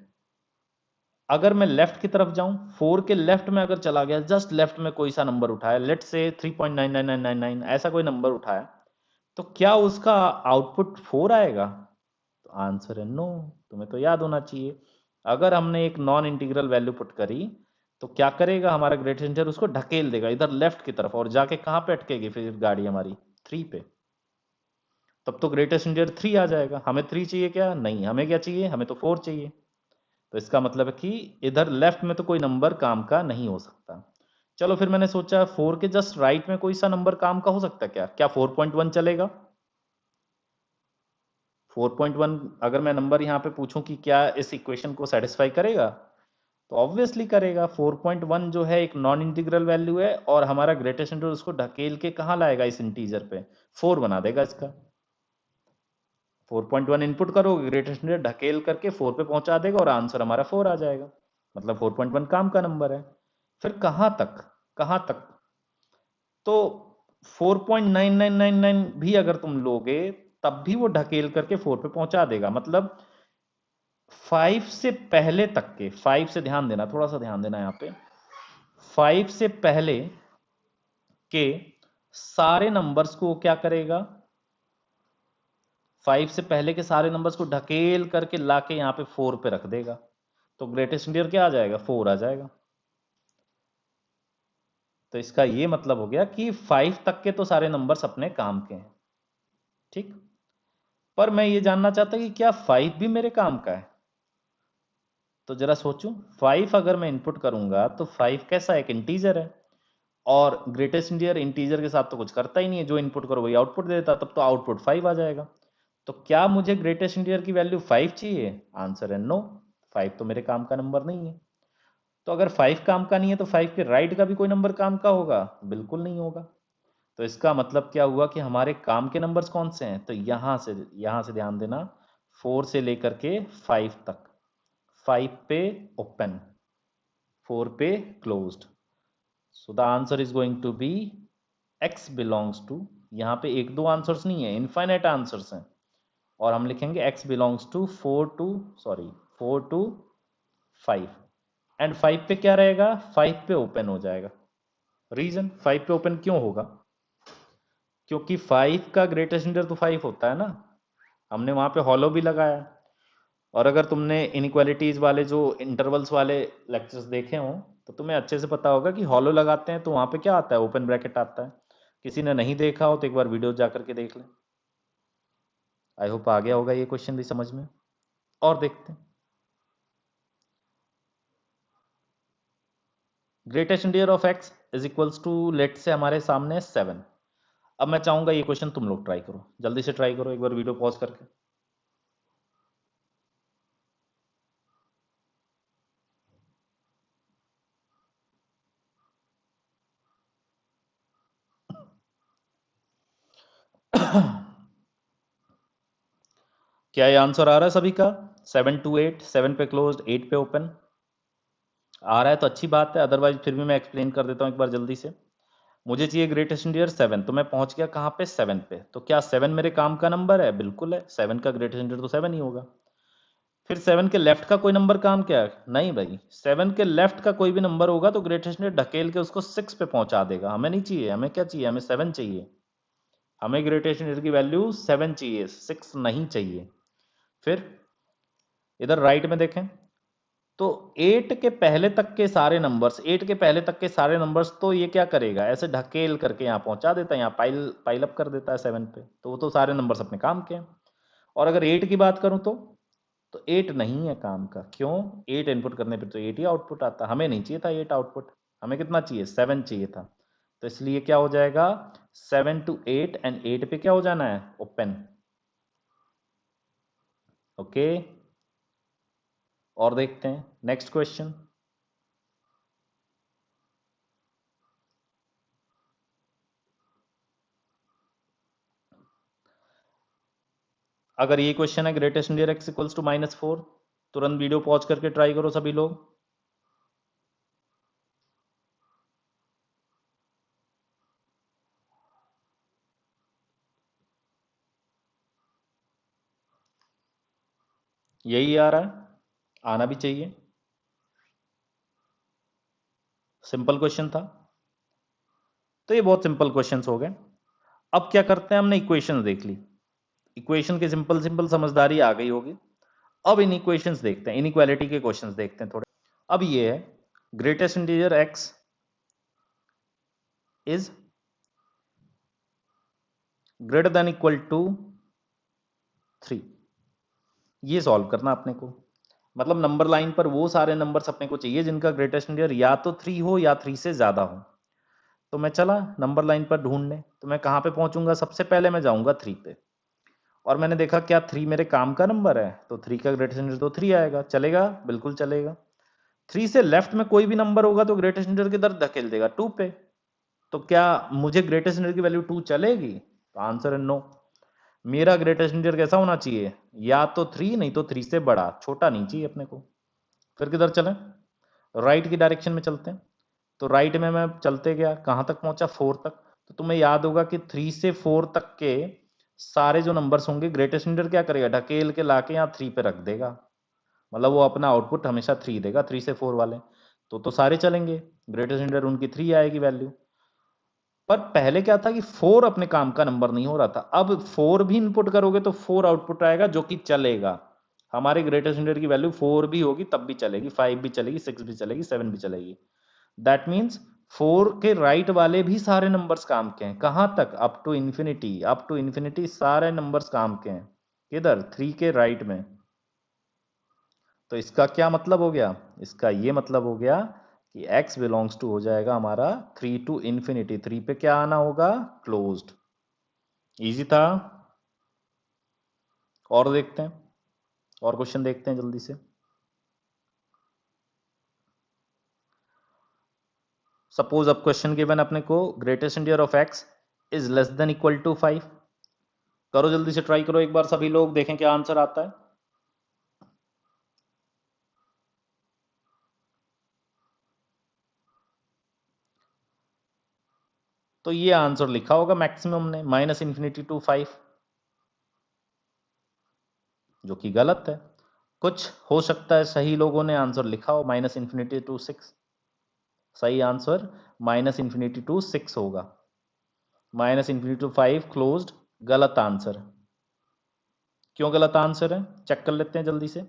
अगर मैं लेफ्ट की तरफ जाऊं, 4 के लेफ्ट में अगर चला गया, जस्ट लेफ्ट में कोई सा नंबर उठाया, लेट से 3.99999 ऐसा कोई नंबर उठाया, तो क्या उसका आउटपुट 4 आएगा? तो आंसर है नो। तुम्हें तो याद होना चाहिए, अगर हमने एक नॉन इंटीग्रल वैल्यू पुट करी तो क्या करेगा हमारा ग्रेटेस्ट इंटीजर? उसको ढकेल देगा इधर लेफ्ट की तरफ, और जाके कहां पे अटकेगी फिर गाड़ी हमारी? 3 पे। तब तो ग्रेटेस्ट इंटीजर 3 आ जाएगा। हमें 3 चाहिए क्या? नहीं, हमें क्या चाहिए? हमें तो 4 चाहिए। तो इसका मतलब है कि इधर लेफ्ट में तो कोई नंबर काम का नहीं हो सकता। चलो फिर मैंने सोचा 4 के जस्ट राइट में कोई सा नंबर काम का हो सकता है क्या? क्या 4.1 चलेगा? 4.1 अगर मैं नंबर यहाँ पे पूछूं कि क्या इस इक्वेशन को सेटिस्फाई करेगा, तो ऑब्वियसली करेगा। 4.1 जो है एक नॉन इंटीग्रल वैल्यू है, और हमारा ग्रेटेस्ट इंटीजर उसको ढकेल के कहाँ लाएगा? इस इंटीजर पे 4 बना देगा इसका। 4.1 इनपुट करोगे, ग्रेटेस्ट इंटीजर ढकेल करके 4 पे पहुंचा देगा और आंसर हमारा 4 आ जाएगा। मतलब 4.1 काम का नंबर है। फिर कहां तक? तो 4.9999 भी अगर तुम लोगे तब भी वो ढकेल करके 4 पे पहुंचा देगा। मतलब 5 से पहले तक के, 5 से ध्यान देना, थोड़ा सा ध्यान देना यहाँ पे, 5 से पहले के सारे नंबर्स को क्या करेगा? 5 से पहले के सारे नंबर्स को ढकेल करके लाके यहाँ पे 4 पे रख देगा। तो ग्रेटेस्ट इंटीजर क्या आ जाएगा? 4 आ जाएगा। तो इसका ये मतलब हो गया कि 5 तक के तो सारे नंबर्स अपने काम के हैं। ठीक, पर मैं ये जानना चाहता कि क्या 5 भी मेरे काम का है? तो जरा सोचूं, 5 अगर मैं इनपुट करूंगा तो 5 कैसा? एक इंटीजर है, और ग्रेटेस्ट इंटीजर इंटीजर के साथ तो कुछ करता ही नहीं है, जो इनपुट करो वही आउटपुट देता, तब तो आउटपुट 5 आ जाएगा। तो क्या मुझे ग्रेटेस्ट इंटीजर की वैल्यू 5 चाहिए? आंसर है नो। 5 तो मेरे काम का नंबर नहीं है। तो अगर 5 काम का नहीं है तो 5 के राइट का भी कोई नंबर काम का होगा? बिल्कुल नहीं होगा। तो इसका मतलब क्या हुआ कि हमारे काम के नंबर्स कौन से हैं? तो यहां से ध्यान देना, 4 से लेकर के 5 तक। 5 पे ओपन, 4 पे closed. So the answer is going to be x belongs to, यहाँ पे एक दो आंसर्स नहीं है, इनफाइनाइट आंसर्स हैं, और हम लिखेंगे x belongs to 4 to 5। And 5 पे क्या रहेगा? 5 पे ओपन हो जाएगा। रीजन 5 पे ओपन क्यों होगा? क्योंकि 5 का ग्रेटेस्ट इंटीजर तो 5 होता है ना, हमने वहां पे हॉलो भी लगाया। और अगर तुमने इनइक्वालिटीज वाले जो इंटरवल्स वाले लेक्चर्स देखे हों तो तुम्हें अच्छे से पता होगा कि हॉलो लगाते हैं तो वहां पे क्या आता है, ओपन ब्रैकेट आता है। किसी ने नहीं देखा हो तो एक बार वीडियो जा करके देख लें। आई होप आ गया होगा ये क्वेश्चन भी समझ में। और देखते हैं, greatest integer of x is equals to, लेट से हमारे सामने 7। अब मैं चाहूंगा ये क्वेश्चन तुम लोग ट्राई करो, जल्दी से ट्राई करो एक बार वीडियो पॉज करके। क्या ये आंसर आ रहा है सभी का? 7 to 8, 7 पे क्लोज्ड, 8 पे ओपन आ रहा है तो अच्छी बात है, अदरवाइज फिर भी मैं एक्सप्लेन कर देता हूँ एक बार जल्दी से। मुझे चाहिए ग्रेटेस्ट इंटीजर 7, तो मैं पहुंच गया कहाँ पे, 7 पे। तो क्या 7 मेरे काम का नंबर है? बिल्कुल है, 7 का ग्रेटेस्ट इंटीजर तो 7 ही होगा। फिर 7 के लेफ्ट का कोई नंबर काम क्या है? नहीं भाई, 7 के लेफ्ट का कोई भी नंबर होगा तो ग्रेटेस्ट इंटीजर ढकेल के उसको 6 पे पहुंचा देगा। हमें नहीं चाहिए, हमें क्या चाहिए, हमें 7 चाहिए। हमें ग्रेटेस्ट इंटीजर की वैल्यू 7 चाहिए, 6 नहीं चाहिए। फिर इधर राइट में देखें तो 8 के पहले तक के सारे नंबर्स, 8 के पहले तक के सारे नंबर्स तो ये क्या करेगा, ऐसे ढकेल करके यहाँ पहुंचा देता है, यहाँ पाइल अप कर देता है 7 पे। तो वो तो सारे नंबर्स अपने काम के हैं। और अगर 8 की बात करूं तो 8 नहीं है काम का। क्यों? 8 इनपुट करने पे तो 8 ही आउटपुट आता। हमें नहीं चाहिए था 8 आउटपुट, हमें कितना चाहिए, 7 चाहिए था। तो इसलिए क्या हो जाएगा, 7 to 8 एंड 8 पे क्या हो जाना है, ओपन। ओके, और देखते हैं नेक्स्ट क्वेश्चन। अगर ये क्वेश्चन है greatest integer x equals to -4, तुरंत वीडियो पॉज करके ट्राई करो सभी लोग। यही आ रहा है, आना भी चाहिए, सिंपल क्वेश्चन था। तो ये बहुत सिंपल क्वेश्चंस हो गए। अब क्या करते हैं, हमने इक्वेशन देख ली, इक्वेशन की सिंपल सिंपल समझदारी आ गई होगी। अब इन इक्वेशंस देखते हैं, इनइक्वालिटी के क्वेश्चंस देखते हैं थोड़े। अब ये है greatest integer x is greater than equal to 3। ये सॉल्व करना अपने को, मतलब नंबर लाइन पर वो सारे नंबर्स अपने को चाहिए जिनका ग्रेटेस्ट इंटीजर या तो 3 हो या 3 से ज्यादा हो। तो मैं चला नंबर लाइन पर ढूंढने, तो मैं कहाँ पे पहुंचूंगा, सबसे पहले मैं जाऊंगा 3 पे। और मैंने देखा क्या 3 मेरे काम का नंबर है, तो 3 का ग्रेटेस्ट इंटीजर तो 3 आएगा। चलेगा, बिल्कुल चलेगा। 3 से लेफ्ट में कोई भी नंबर होगा तो ग्रेटेस्ट इंटीजर की तरफ धकेल देगा 2 पे। तो क्या मुझे ग्रेटेस्ट इंटीजर की वैल्यू 2 चलेगी? तो आंसर है नो। मेरा ग्रेटेस्ट इंटीजर कैसा होना चाहिए, या तो 3, नहीं तो 3 से बड़ा, छोटा नहीं चाहिए अपने को। फिर किधर चलें, राइट की डायरेक्शन में चलते हैं। तो राइट में मैं चलते गया, कहाँ तक पहुंचा, 4 तक। तो तुम्हें याद होगा कि 3 से 4 तक के सारे जो नंबर्स होंगे ग्रेटेस्ट इंटीजर क्या करेगा, ढकेल के लाके यहाँ 3 पे रख देगा। मतलब वो अपना आउटपुट हमेशा 3 देगा, 3 से 4 वाले। तो सारे चलेंगे, ग्रेटेस्ट इंटीजर उनकी 3 आएगी वैल्यू। पर पहले क्या था कि 4 अपने काम का नंबर नहीं हो रहा था। अब 4 भी इनपुट करोगे तो 4 आउटपुट आएगा जो कि चलेगा। हमारे ग्रेटेस्ट इंटीजर की वैल्यू 4 भी होगी तब भी चलेगी, 5 भी चलेगी, 6 भी चलेगी, 7 भी चलेगी। दैट मीन्स 4 के राइट वाले भी सारे नंबर्स काम के हैं। कहां तक, up to infinity. Up to infinity सारे नंबर्स काम के हैं। किधर, 3 के राइट में। तो इसका क्या मतलब हो गया, इसका ये मतलब हो गया कि x बिलोंग्स टू हो जाएगा हमारा 3 टू इन्फिनिटी। 3 पे क्या आना होगा, क्लोज्ड। इजी था। और देखते हैं, और क्वेश्चन देखते हैं जल्दी से। सपोज अब क्वेश्चन गिवन अपने को, greatest integer of x is less than equal to 5। करो जल्दी से, ट्राई करो एक बार सभी लोग, देखें क्या आंसर आता है। तो ये आंसर लिखा होगा मैक्सिमम ने, -∞ टू 5, जो कि गलत है। कुछ हो सकता है सही लोगों ने आंसर लिखा हो -∞ टू 6। सही आंसर -∞ टू 6 होगा। -∞ to 5 क्लोज्ड, गलत आंसर। क्यों गलत आंसर है, चेक कर लेते हैं जल्दी से।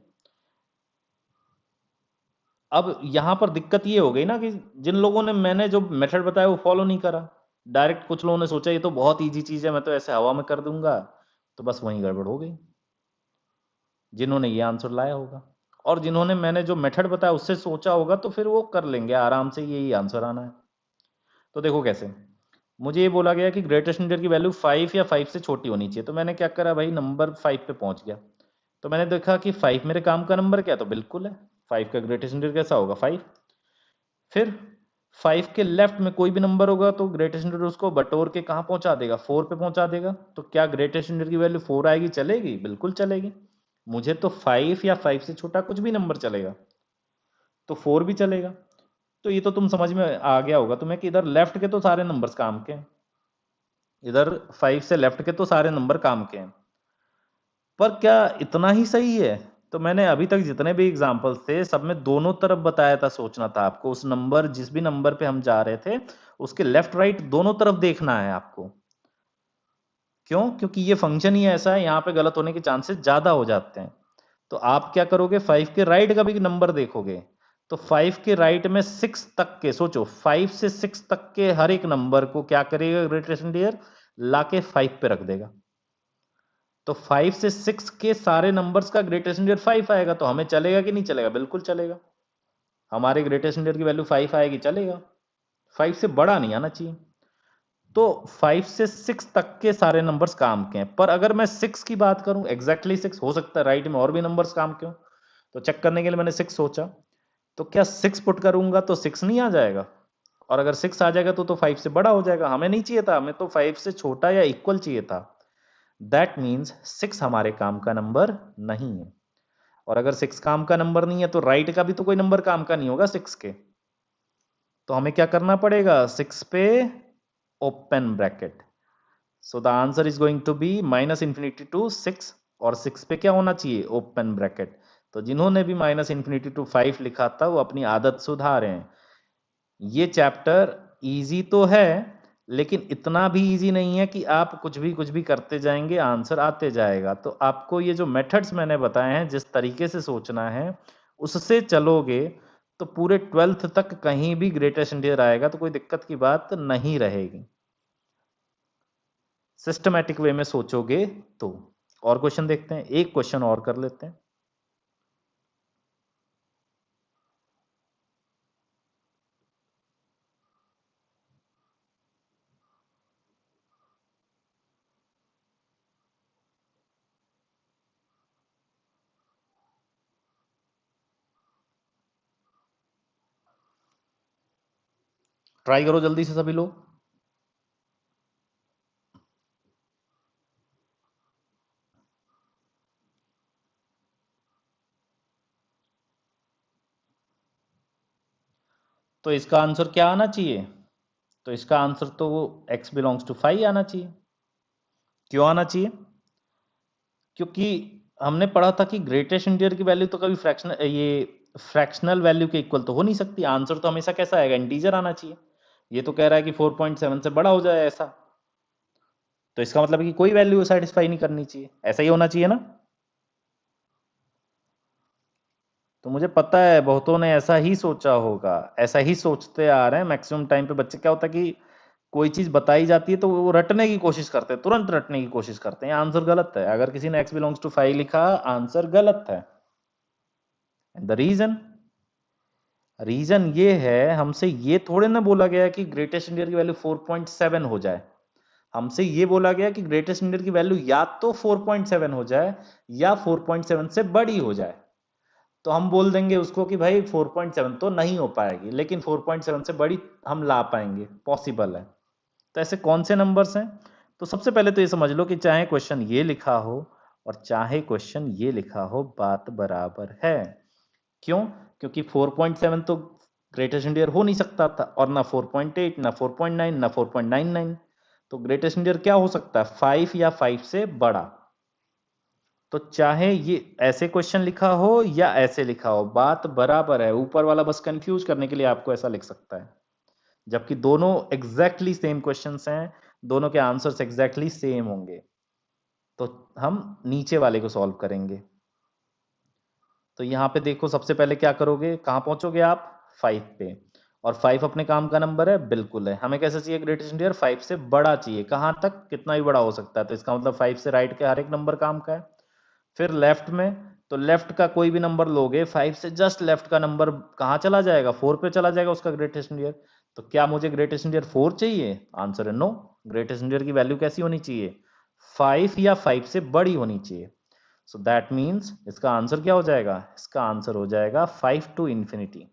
अब यहां पर दिक्कत ये हो गई ना कि जिन लोगों ने मैंने जो मेथड बताया वो फॉलो नहीं करा, डायरेक्ट कुछ लोगों ने सोचा ये तो बहुत इजी चीज है, मैं तो ऐसे हवा में कर दूंगा, तो बस वहीं गड़बड़ हो गई। जिन्होंने ये आंसर लाया होगा और जिन्होंने मैंने जो मेथड बताया उससे सोचा होगा, तो फिर वो कर लेंगे आराम से, यही आंसर आना है। तो देखो कैसे, मुझे ये बोला गया कि ग्रेटेस्ट इंटीजर की वैल्यू 5 या 5 से छोटी होनी चाहिए, तो मैंने क्या करा भाई, नंबर 5 पे पहुंच गया। तो मैंने देखा कि 5 मेरे काम का नंबर क्या है, तो बिल्कुल है 5 का ग्रेटेस्ट इंटीजर कैसा होगा 5। फिर 5 के लेफ्ट में कोई भी नंबर होगा तो ग्रेटेस्ट इंटीजर उसको बटोर के कहाँ पहुंचा देगा, 4 पे पहुंचा देगा। तो क्या ग्रेटेस्ट इंटीजर की वैल्यू 4 आएगी, चलेगी, बिल्कुल चलेगी। मुझे तो 5 या 5 से छोटा कुछ भी नंबर चलेगा, तो 4 भी चलेगा। तो ये तो तुम समझ में आ गया होगा तुम्हें कि इधर लेफ्ट के तो सारे नंबर्स काम के हैं, इधर 5 से लेफ्ट के तो सारे नंबर काम के हैं। पर क्या इतना ही सही है, तो मैंने अभी तक जितने भी एग्जाम्पल्स थे सब में दोनों तरफ बताया था, सोचना था आपको, उस नंबर जिस भी नंबर पे हम जा रहे थे उसके लेफ्ट राइट दोनों तरफ देखना है आपको। क्यों, क्योंकि ये फंक्शन ही ऐसा है, यहाँ पे गलत होने के चांसेस ज्यादा हो जाते हैं। तो आप क्या करोगे, 5 के राइट का भी नंबर देखोगे, तो 5 के राइट में 6 तक के, सोचो 5 से 6 तक के हर एक नंबर को क्या करेगा ग्रेटेस्ट इंटीजर, लाके 5 पे रख देगा। तो 5 से 6 के सारे नंबर्स का ग्रेटेस्ट इंटीजर 5 आएगा, तो हमें चलेगा कि नहीं चलेगा, बिल्कुल चलेगा। हमारे ग्रेटेस्ट इंटीजर की वैल्यू 5 आएगी, चलेगा, 5 से बड़ा नहीं आना चाहिए। तो 5 से 6 तक के सारे नंबर्स काम के हैं। पर अगर मैं 6 की बात करूं, एग्जैक्टली 6 हो सकता है राइट में और भी नंबर्स काम के हो, तो चेक करने के लिए मैंने 6 सोचा, तो क्या 6 पुट करूंगा तो 6 नहीं आ जाएगा, और अगर 6 आ जाएगा तो 5 से बड़ा हो जाएगा। हमें नहीं चाहिए था, हमें तो 5 से छोटा या इक्वल चाहिए था। दैट मीन्स 6 हमारे काम का नंबर नहीं है। और अगर 6 काम का नंबर नहीं है तो राइट का भी तो कोई नंबर काम का नहीं होगा 6 के। तो हमें क्या करना पड़ेगा, 6 पे open bracket, so the answer is going to be -∞ to 6, और 6 पे क्या होना चाहिए, ओपन ब्रैकेट। तो जिन्होंने भी -∞ टू 5 लिखा था वो अपनी आदत सुधारें। ये चैप्टर इजी तो है, लेकिन इतना भी इजी नहीं है कि आप कुछ भी करते जाएंगे आंसर आते जाएगा। तो आपको ये जो मेथड्स मैंने बताए हैं, जिस तरीके से सोचना है उससे चलोगे तो पूरे 12th तक कहीं भी ग्रेटेस्ट इंटीजर आएगा तो कोई दिक्कत की बात नहीं रहेगी, सिस्टमैटिक वे में सोचोगे तो। और क्वेश्चन देखते हैं, एक क्वेश्चन और कर लेते हैं। ट्राई करो जल्दी से सभी लोग। तो इसका आंसर क्या आना चाहिए, तो इसका आंसर तो x बिलोंग्स टू 5 आना चाहिए। क्यों आना चाहिए, क्योंकि हमने पढ़ा था कि ग्रेटेस्ट इंटीजर की वैल्यू तो कभी फ्रैक्शनल वैल्यू के इक्वल तो हो नहीं सकती। आंसर तो हमेशा कैसा आएगा, इंटीजर आना चाहिए। ये तो कह रहा है कि 4.7 से बड़ा हो जाए ऐसा, तो इसका मतलब है कि कोई वैल्यू सेटिस्फाई नहीं करनी चाहिए, ऐसा ही होना चाहिए ना। तो मुझे पता है बहुतों ने ऐसा ही सोचा होगा, ऐसा ही सोचते आ रहे हैं। मैक्सिमम टाइम पे बच्चे क्या होता है कि कोई चीज बताई जाती है तो वो रटने की कोशिश करते हैं, तुरंत रटने की कोशिश करते हैं, आंसर गलत है। अगर किसी ने x बिलोंग्स टू 5 लिखा, आंसर गलत है। द रीजन ये है, हमसे ये थोड़े ना बोला गया कि ग्रेटेस्ट इंटीजर की वैल्यू 4.7 हो जाए। हमसे ये बोला गया कि ग्रेटेस्ट इंटीजर की वैल्यू या तो 4.7 हो जाए या 4.7 से बड़ी हो जाए। तो हम बोल देंगे उसको कि भाई 4.7 तो नहीं हो पाएगी, लेकिन 4.7 से बड़ी हम ला पाएंगे, पॉसिबल है। तो ऐसे कौन से नंबर्स हैं, तो सबसे पहले तो ये समझ लो कि चाहे क्वेश्चन ये लिखा हो और चाहे क्वेश्चन ये लिखा हो, बात बराबर है। क्यों, क्योंकि 4.7 तो ग्रेटेस्ट इंटीजर हो नहीं सकता था, और ना 4.8, ना 4.9, ना 4.99। तो ग्रेटेस्ट इंटीजर क्या हो सकता है, 5 या 5 से बड़ा। तो चाहे ये ऐसे क्वेश्चन लिखा हो या ऐसे लिखा हो, बात बराबर है। ऊपर वाला बस कंफ्यूज करने के लिए आपको ऐसा लिख सकता है, जबकि दोनों एग्जैक्टली सेम क्वेश्चंस हैं, दोनों के आंसर्स एग्जैक्टली सेम होंगे। तो हम नीचे वाले को सॉल्व करेंगे। तो यहाँ पे देखो, सबसे पहले क्या करोगे, कहाँ पहुंचोगे आप, 5 पे। और 5 अपने काम का नंबर है, बिल्कुल है। हमें कैसे चाहिए ग्रेटेस्ट इंटीजर, 5 से बड़ा चाहिए। कहाँ तक, कितना भी बड़ा हो सकता है। तो इसका मतलब 5 से राइट के हर एक नंबर काम का है। फिर लेफ्ट में, तो लेफ्ट का कोई भी नंबर लोगे, 5 से जस्ट लेफ्ट का नंबर कहाँ चला जाएगा, 4 पे चला जाएगा उसका ग्रेटेस्ट इंटीजर। तो क्या मुझे ग्रेटेस्ट इंटीजर 4 चाहिए, आंसर है नो। ग्रेटेस्ट इंटीजर की वैल्यू कैसी होनी चाहिए, 5 या 5 से बड़ी होनी चाहिए। सो दैट मीन्स इसका आंसर क्या हो जाएगा, इसका आंसर हो जाएगा 5 टू इंफिनिटी।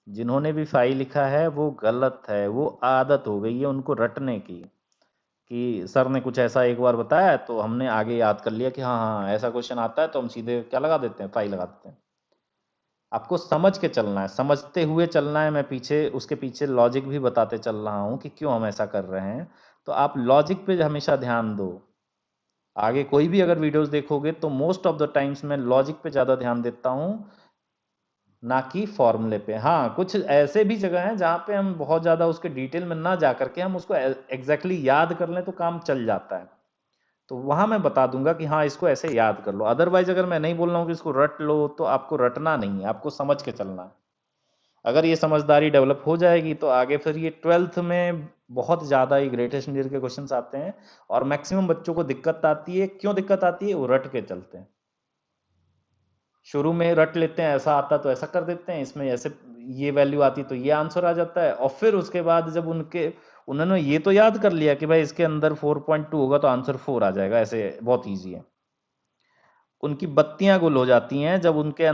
जिन्होंने भी 5 लिखा है वो गलत है, वो आदत हो गई है उनको रटने की, कि सर ने कुछ ऐसा एक बार बताया तो हमने आगे याद कर लिया कि हाँ हाँ ऐसा क्वेश्चन आता है, तो हम सीधे क्या लगा देते हैं, 5 लगा देते हैं। आपको समझ के चलना है, समझते हुए चलना है। मैं पीछे उसके पीछे लॉजिक भी बताते चल रहा हूँ कि क्यों हम ऐसा कर रहे हैं। तो आप लॉजिक पे हमेशा ध्यान दो। आगे कोई भी अगर वीडियोस देखोगे तो मोस्ट ऑफ द टाइम्स मैं लॉजिक पे ज़्यादा ध्यान देता हूँ, ना कि फॉर्मूले पे। हाँ, कुछ ऐसे भी जगह हैं जहाँ पे हम बहुत ज़्यादा उसके डिटेल में ना जा करके हम उसको एग्जैक्टली याद कर लें तो काम चल जाता है। तो वहाँ मैं बता दूंगा कि हाँ इसको ऐसे याद कर लो। अदरवाइज अगर मैं नहीं बोल रहा हूँ कि इसको रट लो, तो आपको रटना नहीं है, आपको समझ के चलना है। अगर ये समझदारी डेवलप हो जाएगी तो आगे फिर ये 12th में बहुत ज़्यादा ही ग्रेटेस्ट इंडियर के क्वेश्चंस आते हैं। और मैक्सिमम बच्चों को दिक्कत आती है, क्यों दिक्कत आती है, वो रट के चलते हैं। शुरू में रट लेते हैं, ऐसा आता तो ऐसा कर देते हैं, इसमें ऐसे ये वैल्यू आती तो ये आंसर आ जाता है। और फिर उसके बाद जब उन्होंने ये तो याद कर लिया कि भाई इसके अंदर 4.2 होगा तो आंसर 4 आ जाएगा, ऐसे बहुत ईजी है। उनकी बत्तियां गुल हो जाती हैं जब उनके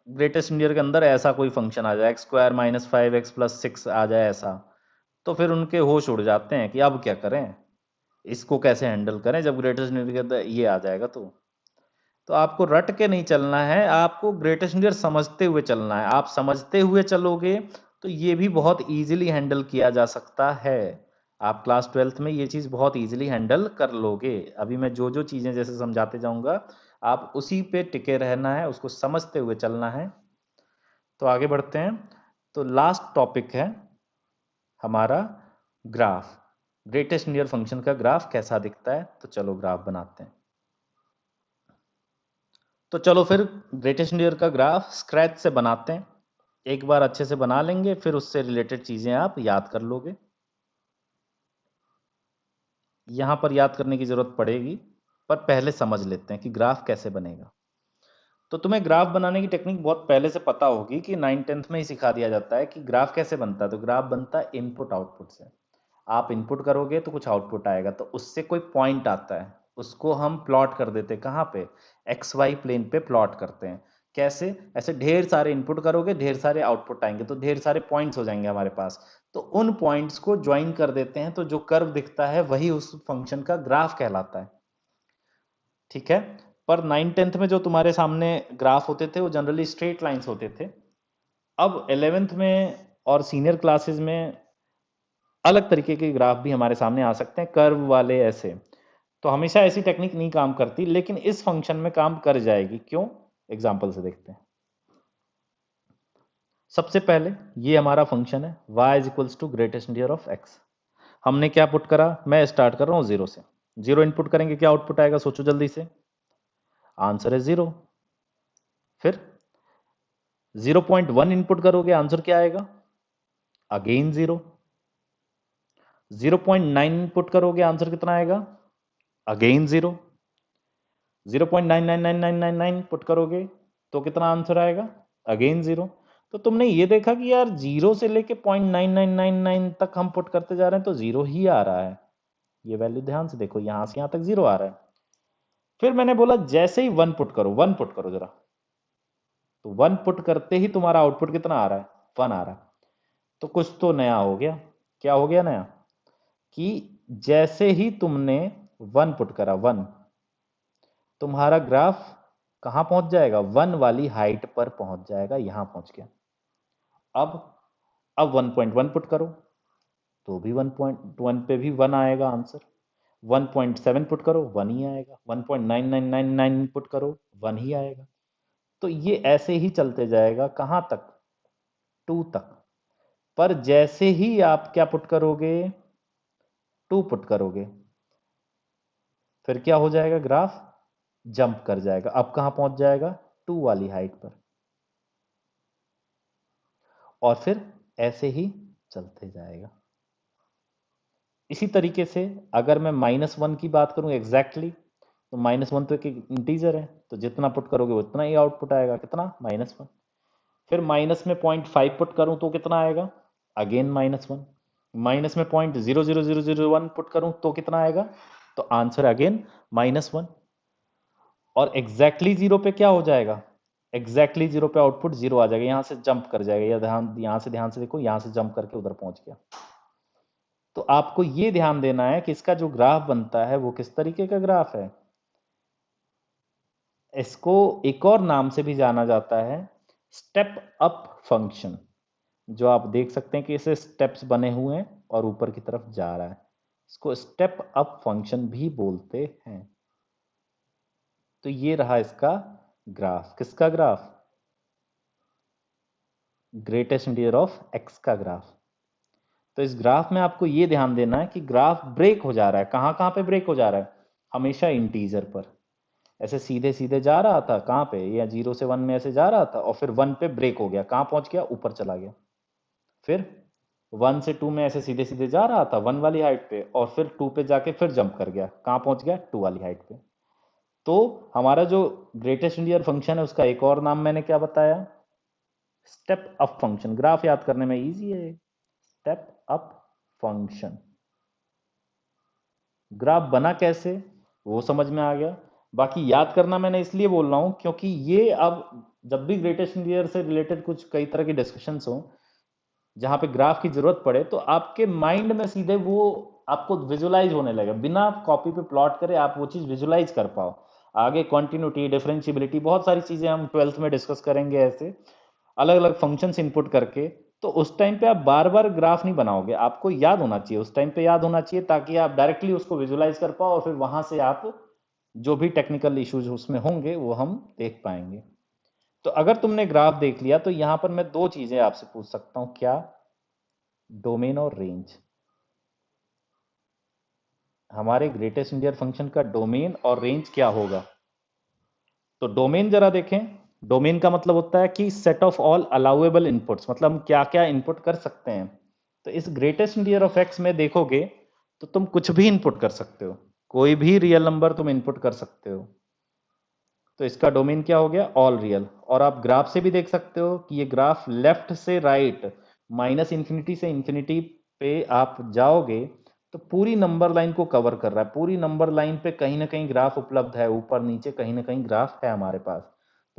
ग्रेटेस्ट इंडियर के अंदर ऐसा कोई फंक्शन आ जाए, x² - 5x+6 आ जाए ऐसा, तो फिर उनके होश उड़ जाते हैं कि अब क्या करें, इसको कैसे हैंडल करें जब ग्रेटेस्ट इंडियर के अंदर ये आ जाएगा। तो आपको रट के नहीं चलना है, आपको ग्रेटेस्ट इंडियर समझते हुए चलना है। आप समझते हुए चलोगे तो ये भी बहुत इजीली हैंडल किया जा सकता है। आप क्लास 12th में ये चीज़ बहुत इजीली हैंडल कर लोगे। अभी मैं जो जो चीज़ें जैसे समझाते जाऊंगा, आप उसी पे टिके रहना है, उसको समझते हुए चलना है। तो आगे बढ़ते हैं। तो लास्ट टॉपिक है हमारा ग्राफ। ग्रेटेस्ट इंडियर फंक्शन का ग्राफ कैसा दिखता है, तो चलो ग्राफ बनाते हैं। तो चलो फिर ग्रेटेस्ट इंडियर का ग्राफ स्क्रैच से बनाते हैं। एक बार अच्छे से बना लेंगे, फिर उससे रिलेटेड चीजें आप याद कर लोगे। यहां पर याद करने की जरूरत पड़ेगी, पर पहले समझ लेते हैं कि ग्राफ कैसे बनेगा। तो तुम्हें ग्राफ बनाने की टेक्निक बहुत पहले से पता होगी कि 9th-10th में ही सिखा दिया जाता है कि ग्राफ कैसे बनता है। तो ग्राफ बनता है इनपुट आउटपुट से। आप इनपुट करोगे तो कुछ आउटपुट आएगा, तो उससे कोई पॉइंट आता है, उसको हम प्लॉट कर देते हैं। कहाँ पे, एक्स वाई प्लेन पे प्लॉट करते हैं। कैसे, ऐसे ढेर सारे इनपुट करोगे, ढेर सारे आउटपुट आएंगे, तो ढेर सारे पॉइंट्स हो जाएंगे हमारे पास। तो उन पॉइंट्स को ज्वाइन कर देते हैं, तो जो कर्व दिखता है वही उस फंक्शन का ग्राफ कहलाता है। ठीक है। पर 9th-10th में जो तुम्हारे सामने ग्राफ होते थे वो जनरली स्ट्रेट लाइंस होते थे। अब 11th में और सीनियर क्लासेस में अलग तरीके के ग्राफ भी हमारे सामने आ सकते हैं, कर्व वाले ऐसे। तो हमेशा ऐसी टेक्निक नहीं काम करती, लेकिन इस फंक्शन में काम कर जाएगी। क्यों, एग्जाम्पल से देखते हैं। सबसे पहले ये हमारा फंक्शन है y = greatest integer of x। हमने क्या पुट करा, मैं स्टार्ट कर रहा हूँ 0 से। 0 इनपुट करेंगे, क्या आउटपुट आएगा, सोचो जल्दी से। आंसर है 0। फिर 0.1 इनपुट करोगे, आंसर क्या आएगा, अगेन 0। 0.9 इनपुट करोगे, आंसर कितना आएगा, अगेन 0। 0.999999 पुट करोगे तो कितना आंसर आएगा, अगेन 0। तो तुमने ये देखा कि यार 0 से लेके 0.9999 तक हम पुट करते जा रहे हैं तो 0 ही आ रहा है। ये वैल्यू ध्यान से देखो, यहां से यहां तक 0 आ रहा है। फिर मैंने बोला जैसे ही 1 पुट करो, 1 पुट करो जरा, तो 1 पुट करते ही तुम्हारा आउटपुट कितना आ रहा है, 1 आ रहा है। तो कुछ तो नया हो गया। क्या हो गया नया, कि जैसे ही तुमने 1 पुट करा, 1, तुम्हारा ग्राफ कहां पहुंच जाएगा, 1 वाली हाइट पर पहुंच जाएगा, यहां पहुंच गया। अब 1.1 पुट करो तो भी 1.1 पे भी 1 आएगा आंसर। 1.7 पुट करो 1 ही आएगा। 1.9999 पुट करो 1 ही आएगा। तो ये ऐसे ही चलते जाएगा, कहां तक, 2 तक। पर जैसे ही आप क्या पुट करोगे, 2 पुट करोगे, फिर क्या हो जाएगा, ग्राफ जंप कर जाएगा। अब कहां पहुंच जाएगा, 2 वाली हाइट पर, और फिर ऐसे ही चलते जाएगा। इसी तरीके से अगर मैं -1 की बात करूं एग्जैक्टली, तो -1 तो एक इंटीजर है, तो जितना पुट करोगे उतना ही आउटपुट आएगा, कितना, -1। फिर माइनस में 0.5 पुट करूं तो कितना आएगा, अगेन -1। माइनस में 0.00001 पुट करूं तो कितना आएगा, तो आंसर अगेन -1। और एग्जैक्टली 0 पे क्या हो जाएगा, एग्जैक्टली 0 पे आउटपुट 0 आ जाएगा, यहां से जंप कर जाएगा। या ध्यान से देखो, यहां से जंप करके उधर पहुंच गया। तो आपको ये ध्यान देना है कि इसका जो ग्राफ बनता है वो किस तरीके का ग्राफ है। इसको एक और नाम से भी जाना जाता है, स्टेप अप फंक्शन, जो आप देख सकते हैं कि इसे स्टेप्स बने हुए हैं और ऊपर की तरफ जा रहा है। इसको स्टेप अप फंक्शन भी बोलते हैं। तो ये रहा इसका ग्राफ, किसका graph, greatest integer of x का ग्राफ। तो इस ग्राफ में आपको ये ध्यान देना है कि ग्राफ ब्रेक हो जा रहा है। कहां कहां पे ब्रेक हो जा रहा है, हमेशा इंटीजर पर। ऐसे सीधे सीधे जा रहा था, कहां पे, या 0 से 1 में ऐसे जा रहा था, और फिर 1 पे ब्रेक हो गया, कहां पहुंच गया, ऊपर चला गया। फिर 1 से 2 में ऐसे सीधे सीधे जा रहा था 1 वाली हाइट पे, और फिर 2 पे जाके फिर जंप कर गया, कहां पहुंच गया, 2 वाली हाइट पे। तो हमारा जो ग्रेटेस्ट इंटीजर फंक्शन है उसका एक और नाम मैंने क्या बताया, स्टेप अप फंक्शन। ग्राफ याद करने में इजी है, स्टेप अप फंक्शन। ग्राफ बना कैसे वो समझ में आ गया। बाकी याद करना मैंने इसलिए बोल रहा हूं क्योंकि ये अब जब भी ग्रेटेस्ट इंटीजर से रिलेटेड कुछ कई तरह की डिस्कशंस हो जहां पे ग्राफ की जरूरत पड़े, तो आपके माइंड में सीधे वो आपको विजुलाइज होने लगेगा, बिना कॉपी पे प्लॉट करे आप वो चीज विजुलाइज कर पाओ। आगे कॉन्टिन्यूटी, डिफरेंशियबिलिटी, बहुत सारी चीजें हम 12th में डिस्कस करेंगे, ऐसे अलग अलग फंक्शंस इनपुट करके। तो उस टाइम पे आप बार बार ग्राफ नहीं बनाओगे, आपको याद होना चाहिए, उस टाइम पे याद होना चाहिए, ताकि आप डायरेक्टली उसको विजुलाइज कर पाओ, और फिर वहां से आप जो भी टेक्निकल इश्यूज उसमें होंगे वो हम देख पाएंगे। तो अगर तुमने ग्राफ देख लिया तो यहां पर मैं 2 चीजें आपसे पूछ सकता हूं, क्या, डोमेन और रेंज। हमारे ग्रेटेस्ट इंटीजर फंक्शन का डोमेन और रेंज क्या होगा। तो डोमेन जरा देखें। डोमेन का मतलब होता है कि set of all allowable inputs, मतलब हम क्या क्या इनपुट कर सकते हैं। तो इस ग्रेटेस्ट इंटीजर ऑफ एक्स में देखोगे तो तुम कुछ भी इनपुट कर सकते हो, कोई भी रियल नंबर तुम इनपुट कर सकते हो। तो इसका डोमेन क्या हो गया, ऑल रियल। और आप ग्राफ से भी देख सकते हो कि ये ग्राफ लेफ्ट से राइट, -इन्फिनिटी से इन्फिनिटी पे आप जाओगे तो पूरी नंबर लाइन को कवर कर रहा है। पूरी नंबर लाइन पे कहीं ना कहीं ग्राफ उपलब्ध है, ऊपर नीचे कहीं ना कहीं ग्राफ है हमारे पास।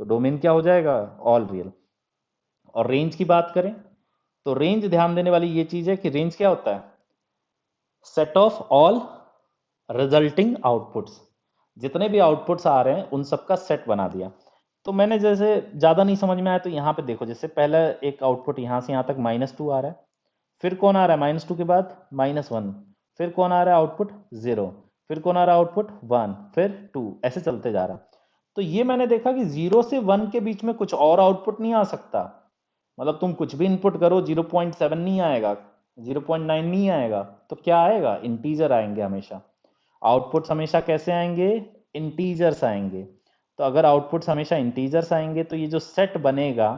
तो डोमेन क्या हो जाएगा, ऑल रियल। और रेंज की बात करें तो रेंज ध्यान देने वाली ये चीज है कि रेंज क्या होता है, set of all resulting outputs. जितने भी आउटपुट्स आ रहे हैं उन सबका सेट बना दिया। तो मैंने जैसे ज्यादा नहीं समझ में आया तो यहाँ पे देखो, जैसे पहला एक आउटपुट यहाँ से यहाँ तक -2 आ रहा है, फिर कौन आ रहा है -2 के बाद -1, फिर कौन आ रहा है आउटपुट 0, फिर कौन आ रहा है आउटपुट 1, फिर 2, ऐसे चलते जा रहा है। तो ये मैंने देखा कि 0 से 1 के बीच में कुछ और आउटपुट नहीं आ सकता। मतलब तुम कुछ भी इनपुट करो 0.7 नहीं आएगा, 0.9 नहीं आएगा, तो क्या आएगा, इंटीजर आएंगे हमेशा। आउटपुट्स हमेशा कैसे आएंगे, इंटीजर्स आएंगे। तो अगर आउटपुट्स हमेशा इंटीजर्स आएंगे तो ये जो सेट बनेगा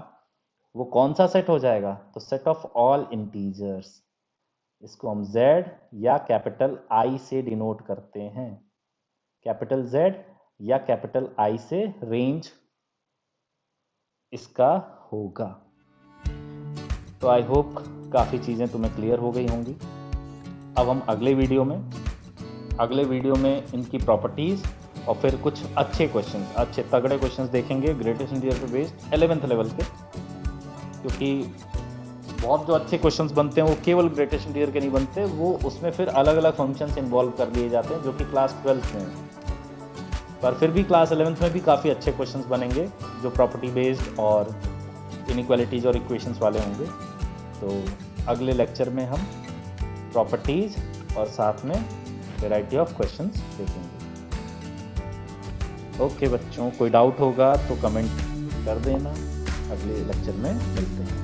वो कौन सा सेट हो जाएगा, तो सेट ऑफ ऑल इंटीजर्स। इसको हम Z या कैपिटल I से डिनोट करते हैं, कैपिटल Z या कैपिटल I से रेंज इसका होगा। तो आई होप काफ़ी चीज़ें तुम्हें क्लियर हो गई होंगी। अब हम अगले वीडियो में इनकी प्रॉपर्टीज़ और फिर कुछ अच्छे क्वेश्चंस, अच्छे तगड़े क्वेश्चंस देखेंगे ग्रेटेस्ट इंटीजर पे बेस्ड 11th लेवल के, क्योंकि बहुत जो अच्छे क्वेश्चंस बनते हैं वो केवल ग्रेटेस्ट इंटीजर के नहीं बनते, वो उसमें फिर अलग अलग फंक्शंस इन्वॉल्व कर लिए जाते हैं जो कि क्लास 12th में है। पर फिर भी क्लास 11th में भी काफ़ी अच्छे क्वेश्चंस बनेंगे जो प्रॉपर्टी बेस्ड और इनइक्वालिटीज़ और इक्वेशंस वाले होंगे। तो अगले लेक्चर में हम प्रॉपर्टीज़ और साथ में वैरायटी ऑफ क्वेश्चंस देखेंगे। ओके बच्चों, कोई डाउट होगा तो कमेंट कर देना, अगले लेक्चर में मिलते हैं।